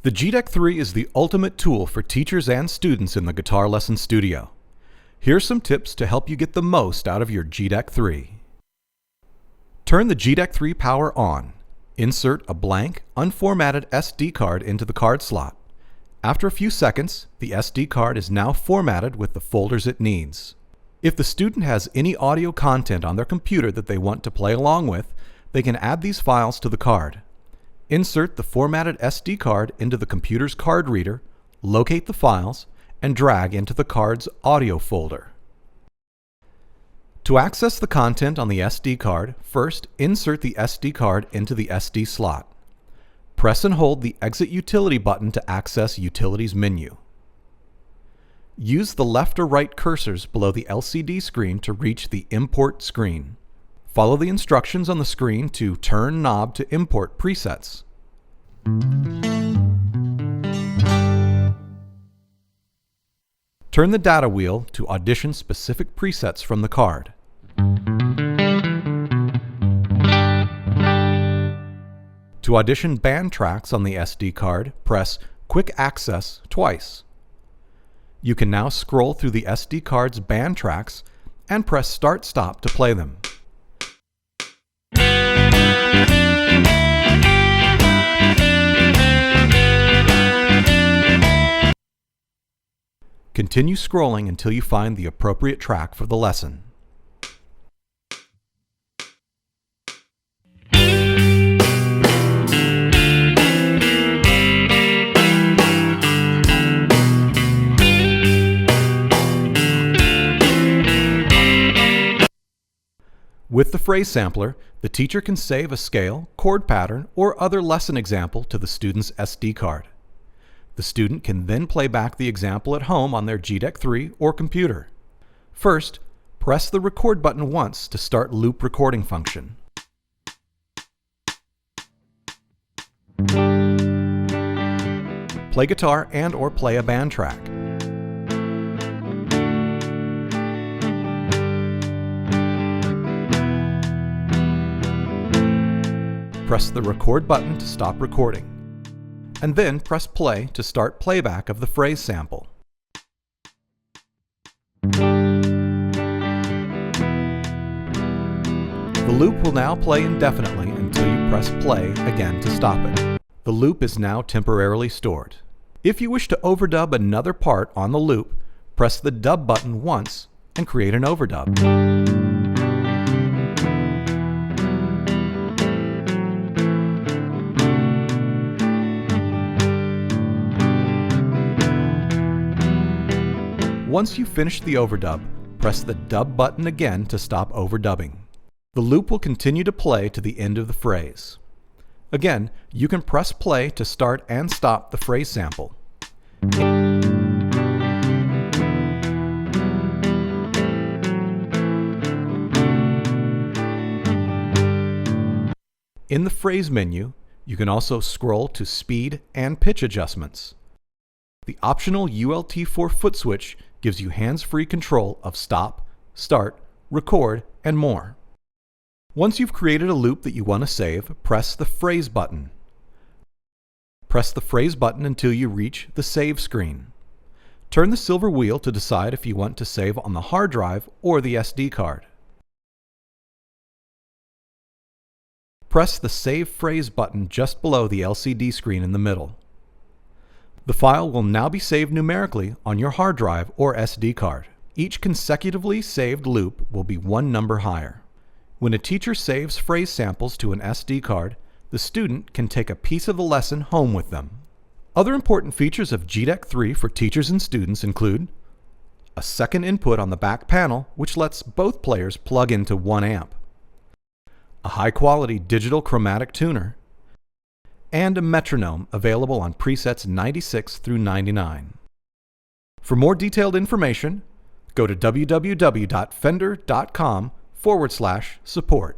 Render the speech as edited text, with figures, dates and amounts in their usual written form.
The G-DEC 3 is the ultimate tool for teachers and students in the guitar lesson studio. Here's some tips to help you get the most out of your G-DEC 3. Turn the G-DEC 3 power on. Insert a blank, unformatted SD card into the card slot. After a few seconds, the SD card is now formatted with the folders it needs. If the student has any audio content on their computer that they want to play along with, they can add these files to the card. Insert the formatted SD card into the computer's card reader, locate the files, and drag into the card's audio folder. To access the content on the SD card, first insert the SD card into the SD slot. Press and hold the Exit Utility button to access Utilities menu. Use the left or right cursors below the LCD screen to reach the Import screen. Follow the instructions on the screen to turn knob to import presets. Turn the data wheel to audition specific presets from the card. To audition band tracks on the SD card, press Quick Access twice. You can now scroll through the SD card's band tracks and press Start/Stop to play them. Continue scrolling until you find the appropriate track for the lesson. With the phrase sampler, the teacher can save a scale, chord pattern, or other lesson example to the student's SD card. The student can then play back the example at home on their G-DEC 3 or computer. First, press the record button once to start loop recording function. Play guitar and/or play a band track. Press the record button to stop recording, and then press play to start playback of the phrase sample. The loop will now play indefinitely until you press play again to stop it. The loop is now temporarily stored. If you wish to overdub another part on the loop, press the dub button once and create an overdub. Once you finish the overdub, press the dub button again to stop overdubbing. The loop will continue to play to the end of the phrase. Again, you can press play to start and stop the phrase sample. In the phrase menu, you can also scroll to speed and pitch adjustments. The optional ULT4 foot switch gives you hands-free control of stop, start, record, and more. Once you've created a loop that you want to save, press the phrase button. Press the phrase button until you reach the save screen. Turn the silver wheel to decide if you want to save on the hard drive or the SD card. Press the Save Phrase button just below the LCD screen in the middle. The file will now be saved numerically on your hard drive or SD card. Each consecutively saved loop will be one number higher. When a teacher saves phrase samples to an SD card, the student can take a piece of the lesson home with them. Other important features of G-DEC 3 for teachers and students include a second input on the back panel, which lets both players plug into one amp, a high-quality digital chromatic tuner, and a metronome available on presets 96 through 99. For more detailed information, go to www.fender.com/support.